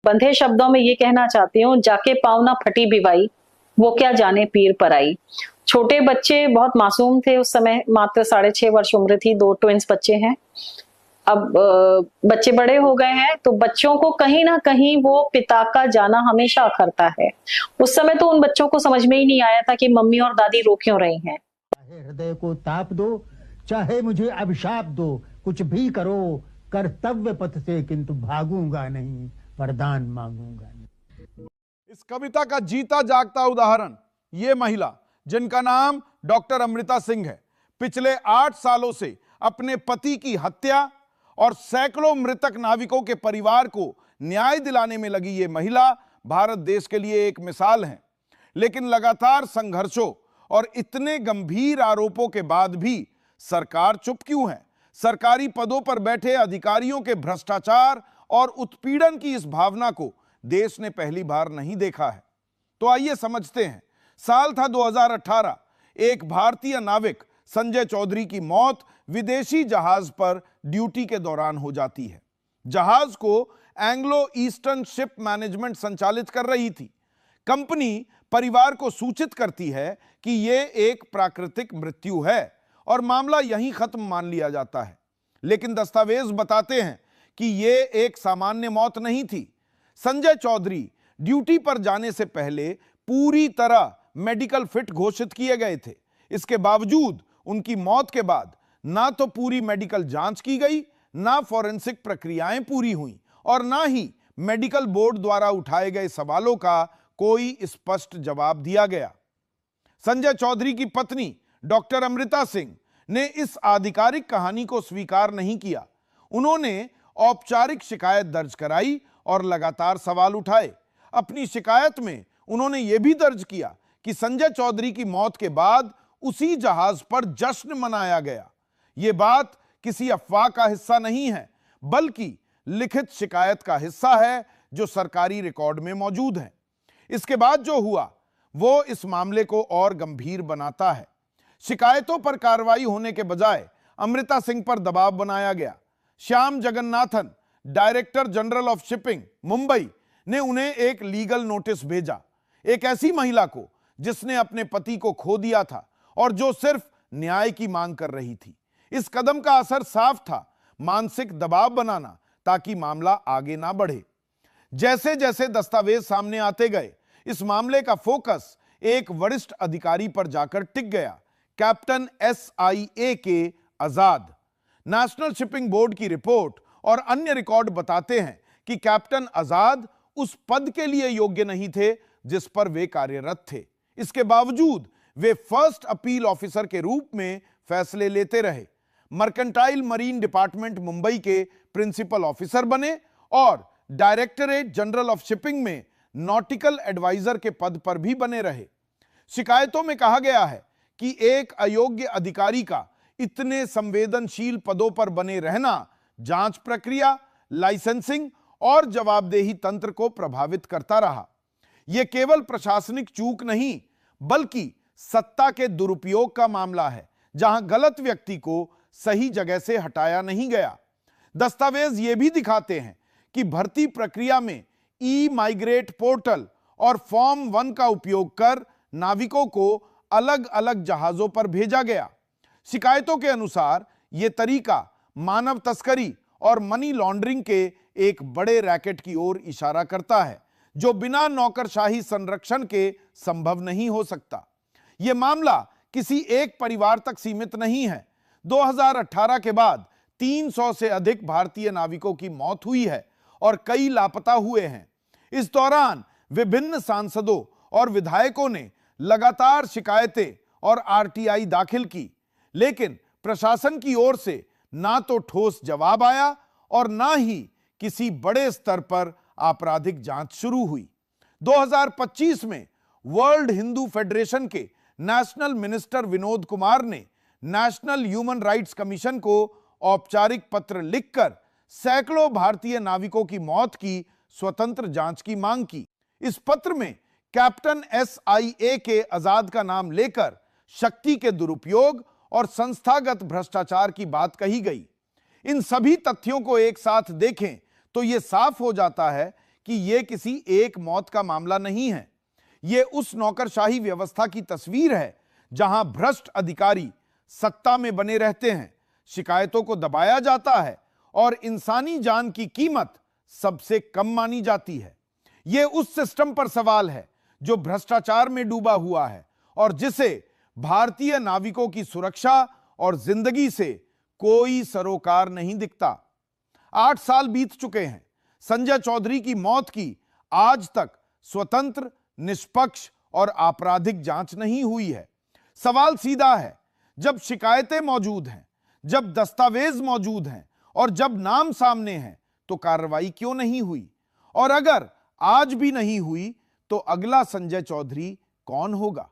बंधे शब्दों में ये कहना चाहती हूँ, जाके पाँव ना फटी बिवाई, वो क्या जाने पीर पराई। छोटे बच्चे बहुत मासूम थे उस समय, मात्र 6.5 वर्ष उम्र थी, 2 ट्विंस बच्चे हैं। अब बच्चे बड़े हो गए हैं, तो बच्चों को कहीं ना कहीं वो पिता का जाना हमेशा अखरता है। उस समय तो उन बच्चों को समझ में ही नहीं आया था कि मम्मी और दादी रो क्यों रही हैं। चाहे हृदय को ताप दो, चाहे मुझे अभिशाप दो, कुछ भी करो कर्तव्य पथ से, किंतु भागूंगा नहीं, वरदान मांगूंगा नहीं। इस कविता का जीता जागता उदाहरण ये महिला जिनका नाम डॉक्टर अमृता सिंह है। पिछले 8 सालों से अपने पति की हत्या और सैकड़ों मृतक नाविकों के परिवार को न्याय दिलाने में लगी ये महिला भारत देश के लिए एक मिसाल है। लेकिन लगातार संघर्षों और इतने गंभीर आरोपों के बाद भी सरकार चुप क्यों है? सरकारी पदों पर बैठे अधिकारियों के भ्रष्टाचार और उत्पीड़न की इस भावना को देश ने पहली बार नहीं देखा है। तो आइए समझते हैं। साल था 2018। एक भारतीय नाविक संजय चौधरी की मौत विदेशी जहाज पर ड्यूटी के दौरान हो जाती है। जहाज को एंग्लो ईस्टर्न शिप मैनेजमेंट संचालित कर रही थी। कंपनी परिवार को सूचित करती है कि यह एक प्राकृतिक मृत्यु है और मामला यहीं खत्म मान लिया जाता है। लेकिन दस्तावेज बताते हैं कि यह एक सामान्य मौत नहीं थी। संजय चौधरी ड्यूटी पर जाने से पहले पूरी तरह मेडिकल फिट घोषित किए गए थे। इसके बावजूद उनकी मौत के बाद ना तो पूरी मेडिकल जांच की गई, ना फॉरेंसिक प्रक्रियाएं पूरी हुई और ना ही मेडिकल बोर्ड द्वारा उठाए गए सवालों का कोई स्पष्ट जवाब दिया गया। संजय चौधरी की पत्नी डॉक्टर अमृता सिंह ने इस आधिकारिक कहानी को स्वीकार नहीं किया। उन्होंने औपचारिक शिकायत दर्ज कराई और लगातार सवाल उठाए। अपनी शिकायत में उन्होंने यह भी दर्ज किया कि संजय चौधरी की मौत के बाद उसी जहाज पर जश्न मनाया गया। यह बात किसी अफवाह का हिस्सा नहीं है, बल्कि लिखित शिकायत का हिस्सा है जो सरकारी रिकॉर्ड में मौजूद है। इसके बाद जो हुआ वो इस मामले को और गंभीर बनाता है। शिकायतों पर कार्रवाई होने के बजाय अमृता सिंह पर दबाव बनाया गया। Shyam Jagannathan, director general of shipping Mumbai, ने उन्हें एक लीगल नोटिस भेजा। एक ऐसी महिला को जिसने अपने पति को खो दिया था और जो सिर्फ न्याय की मांग कर रही थी। इस कदम का असर साफ था, मानसिक दबाव बनाना ताकि मामला आगे ना बढ़े। जैसे जैसे दस्तावेज सामने आते गए, इस मामले का फोकस एक वरिष्ठ अधिकारी पर जाकर टिक गया, कैप्टन SIA आजाद। नेशनल शिपिंग बोर्ड की रिपोर्ट और अन्य रिकॉर्ड बताते हैं कि कैप्टन आजाद उस पद के लिए योग्य नहीं थे जिस पर वे कार्यरत थे। इसके बावजूद वे फर्स्ट अपील ऑफिसर के रूप में फैसले लेते रहे, मर्केंटाइल मरीन डिपार्टमेंट मुंबई के प्रिंसिपल ऑफिसर बने और डायरेक्टरेट जनरल ऑफ शिपिंग में नॉटिकल एडवाइजर के पद पर भी बने रहे। शिकायतों में कहा गया है कि एक अयोग्य अधिकारी का इतने संवेदनशील पदों पर बने रहना जांच प्रक्रिया, लाइसेंसिंग और जवाबदेही तंत्र को प्रभावित करता रहा। यह केवल प्रशासनिक चूक नहीं, बल्कि सत्ता के दुरुपयोग का मामला है, जहां गलत व्यक्ति को सही जगह से हटाया नहीं गया। दस्तावेज यह भी दिखाते हैं कि भर्ती प्रक्रिया में ई-माइग्रेट पोर्टल और फॉर्म 1 का उपयोग कर नाविकों को अलग अलग जहाजों पर भेजा गया। शिकायतों के अनुसार यह तरीका मानव तस्करी और मनी लॉन्ड्रिंग के एक बड़े रैकेट की ओर इशारा करता है, जो बिना नौकरशाही संरक्षण के संभव नहीं हो सकता। यह मामला किसी एक परिवार तक सीमित नहीं है। 2018 के बाद 300 से अधिक भारतीय नाविकों की मौत हुई है और कई लापता हुए हैं। इस दौरान विभिन्न सांसदों और विधायकों ने लगातार शिकायतें और RTI दाखिल की, लेकिन प्रशासन की ओर से ना तो ठोस जवाब आया और ना ही किसी बड़े स्तर पर आपराधिक जांच शुरू हुई। 2025 में वर्ल्ड हिंदू फेडरेशन के नेशनल मिनिस्टर विनोद कुमार ने नेशनल ह्यूमन राइट्स कमीशन को औपचारिक पत्र लिखकर सैकड़ों भारतीय नाविकों की मौत की स्वतंत्र जांच की मांग की। इस पत्र में कैप्टन SIA आजाद का नाम लेकर शक्ति के दुरुपयोग और संस्थागत भ्रष्टाचार की बात कही गई। इन सभी तथ्यों को एक साथ देखें तो यह साफ हो जाता है कि यह किसी एक मौत का मामला नहीं है, यह उस नौकरशाही व्यवस्था की तस्वीर है जहां भ्रष्ट अधिकारी सत्ता में बने रहते हैं, शिकायतों को दबाया जाता है और इंसानी जान की कीमत सबसे कम मानी जाती है। यह उस सिस्टम पर सवाल है जो भ्रष्टाचार में डूबा हुआ है और जिसे भारतीय नाविकों की सुरक्षा और जिंदगी से कोई सरोकार नहीं दिखता। 8 साल बीत चुके हैं। संजय चौधरी की मौत की आज तक स्वतंत्र, निष्पक्ष और आपराधिक जांच नहीं हुई है। सवाल सीधा है, जब शिकायतें मौजूद हैं, जब दस्तावेज मौजूद हैं और जब नाम सामने हैं, तो कार्रवाई क्यों नहीं हुई? और अगर आज भी नहीं हुई तो अगला संजय चौधरी कौन होगा?